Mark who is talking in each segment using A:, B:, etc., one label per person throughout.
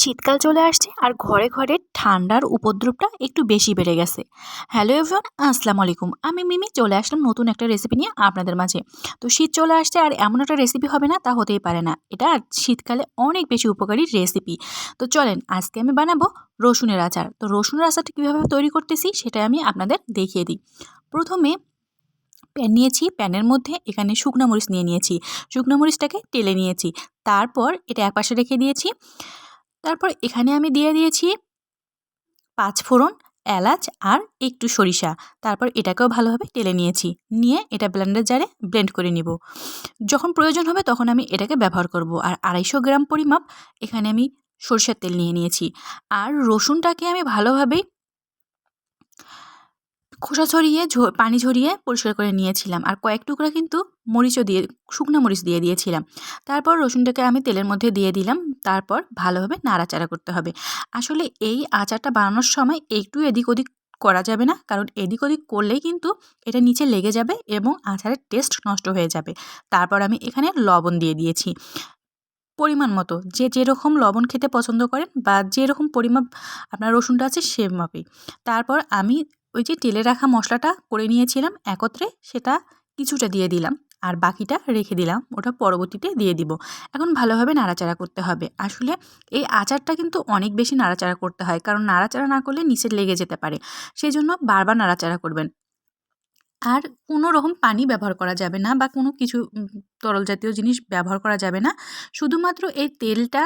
A: শীতকাল চলে আসছে আর ঘরে ঘরে ঠান্ডার উপদ্রবটা একটু বেশি বেড়ে গেছে। হ্যালো এভরিওয়ান, আসসালামু আলাইকুম। আমি মিমি চলে আসলাম নতুন একটা রেসিপি নিয়ে আপনাদের মাঝে। তো শীত চলে আসছে আর এমন একটা রেসিপি হবে না তা হতেই পারে না। এটা শীতকালে অনেক বেশি উপকারী রেসিপি। তো চলেন আজকে আমি বানাবো রসুনের আচার। তো রসুনের আচারটা কীভাবে তৈরি করতেছি সেটা আমি আপনাদের দেখিয়ে দিই। প্রথমে প্যান নিয়েছি, প্যানের মধ্যে এখানে শুকনো মরিচ নিয়েছি। শুকনো মরিচটাকে টেলে নিয়েছি। তারপর এটা একপাশে রেখে দিয়েছি। তারপর এখানে আমি দিয়ে দিয়েছি ৫ ফোড়ন, এলাচ আর একটু সরিষা। তারপর এটাকেও ভালোভাবে টেলে নিয়েছি। নিয়ে এটা ব্লেন্ডার জারে ব্লেন্ড করে নিব। যখন প্রয়োজন হবে তখন আমি এটাকে ব্যবহার করব। আর ২৫০ গ্রাম পরিমাপ এখানে আমি সরিষার তেল নিয়েছি। আর রসুনটাকে আমি ভালোভাবে খোসা ছড়িয়ে পানি ঝরিয়ে পরিষ্কার করে নিয়েছিলাম। আর কয়েক টুকরা কিন্তু মরিচও দিয়ে শুকনো মরিচ দিয়ে দিয়েছিলাম। তারপর রসুনটাকে আমি তেলের মধ্যে দিয়ে দিলাম। তারপর ভালোভাবে নাড়াচাড়া করতে হবে। আসলে এই আচারটা বানানোর সময় একটু এদিক ওদিক করা যাবে না, কারণ এদিক ওদিক করলেই কিন্তু এটা নিচে লেগে যাবে এবং আচারের টেস্ট নষ্ট হয়ে যাবে। তারপর আমি এখানে লবণ দিয়ে দিয়েছি পরিমাণ মতো, যে যেরকম লবণ খেতে পছন্দ করেন বা যেরকম পরিমাপ আপনার রসুনটা আছে সে মাপে। তারপর আমি ওই যে তেলে রাখা মশলাটা করে নিয়েছিলাম একত্রে, সেটা কিছুটা দিয়ে দিলাম আর বাকিটা রেখে দিলাম, ওটা পরবর্তীতে দিয়ে দিব। এখন ভালোভাবে নাড়াচাড়া করতে হবে। আসলে এই আচারটা কিন্তু অনেক বেশি নাড়াচাড়া করতে হয়, কারণ নাড়াচাড়া না করলে নিচে লেগে যেতে পারে। সেই জন্য বারবার নাড়াচাড়া করবেন। আর কোনো রকম পানি ব্যবহার করা যাবে না বা কোনো কিছু তরল জাতীয় জিনিস ব্যবহার করা যাবে না। শুধুমাত্র এই তেলটা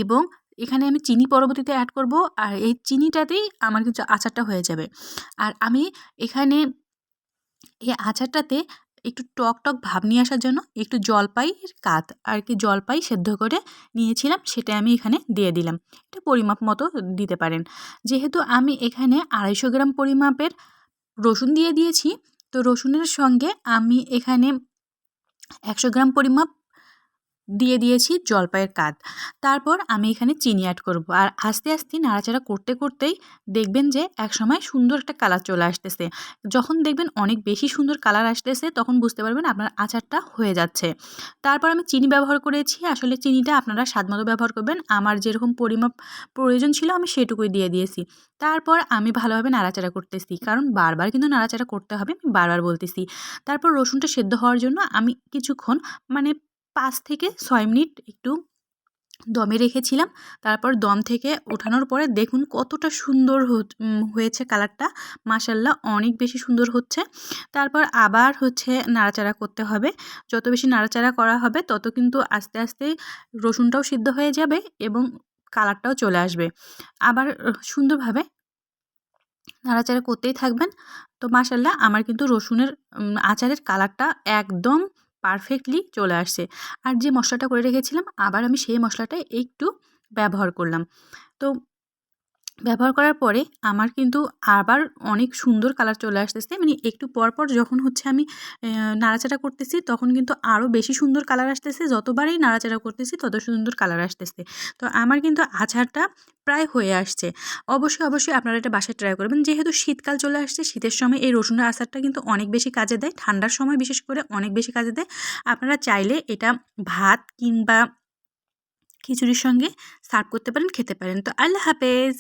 A: এবং এখানে আমি চিনি পরবর্তীতে অ্যাড করব। আর এই চিনিটাতেই আমার কিন্তু আচারটা হয়ে যাবে। আর আমি এখানে এই আচারটাতে একটু টক টক ভাব নিয়ে আসার জন্য একটু জলপাইয়ের কাত আর কি জলপাই সেদ্ধ করে নিয়েছিলাম, সেটা আমি এখানে দিয়ে দিলাম। এটা পরিমাপ মতো দিতে পারেন। যেহেতু আমি এখানে ২৫০ গ্রাম পরিমাপের রসুন দিয়ে দিয়েছি, তো রসুনের সঙ্গে আমি এখানে ১০০ গ্রাম পরিমাপ দিয়ে দিয়েছি জলপাইয়ের কাঁধ। তারপর আমি এখানে চিনি অ্যাড করব। আর আস্তে আস্তে নাড়াচাড়া করতে করতেই দেখবেন যে একসময় সুন্দর একটা কালার চলে আসতেছে। যখন দেখবেন অনেক বেশি সুন্দর কালার আসতেছে তখন বুঝতে পারবেন আপনার আচারটা হয়ে যাচ্ছে। তারপর আমি চিনি ব্যবহার করেছি। আসলে চিনিটা আপনারা স্বাদমতো ব্যবহার করবেন। আমার যেরকম পরিমাপ প্রয়োজন ছিল আমি সেটুকুই দিয়ে দিয়েছি। তারপর আমি ভালোভাবে নাড়াচাড়া করতেছি, কারণ বারবার কিন্তু নাড়াচাড়া করতে হবে, আমি বারবার বলতেছি। তারপর রসুনটা সেদ্ধ হওয়ার জন্য আমি কিছুক্ষণ মানে ৫ থেকে ৬ মিনিট একটু দমে রেখেছিলাম। তারপর দম থেকে ওঠানোর পরে দেখুন কতটা সুন্দর হয়েছে কালারটা। মাশাআল্লাহ অনেক বেশি সুন্দর হচ্ছে। তারপর আবার নাড়াচাড়া করতে হবে। যত বেশি নাড়াচাড়া করা হবে তত কিন্তু আস্তে আস্তে রসুনটাও সিদ্ধ হয়ে যাবে এবং কালারটাও চলে আসবে। আবার সুন্দরভাবে নাড়াচাড়া করতেই থাকবেন। তো মাশাআল্লাহ আমার কিন্তু রসুনের আচারের কালারটা একদম পারফেক্টলি চলে আসছে। আর যে মশলাটা করে রেখেছিলাম আবার আমি সেই মশলাটাই একটু ব্যবহার করলাম। তো ব্যবহার করার পরে আমার কিন্তু আবার অনেক সুন্দর কালার চলে আসতেছে। মানে একটু পর যখন আমি নাড়াচাড়া করতেছি তখন কিন্তু আরও বেশি সুন্দর কালার আসতেছে। যতবারই নাড়াচাড়া করতেছি তত সুন্দর কালার আসতেছে। তো আমার কিন্তু আচারটা প্রায় হয়ে আসছে। অবশ্যই আপনারা এটা বাসায় ট্রাই করবেন। যেহেতু শীতকাল চলে আসছে, শীতের সময় এই রসুনের আচারটা কিন্তু অনেক বেশি কাজে দেয়। ঠান্ডার সময় বিশেষ করে অনেক বেশি কাজে দেয়। আপনারা চাইলে এটা ভাত কিংবা খিচুড়ির সঙ্গে সার্ভ করতে পারেন, খেতে পারেন। তো আল্লাহ হাফেজ।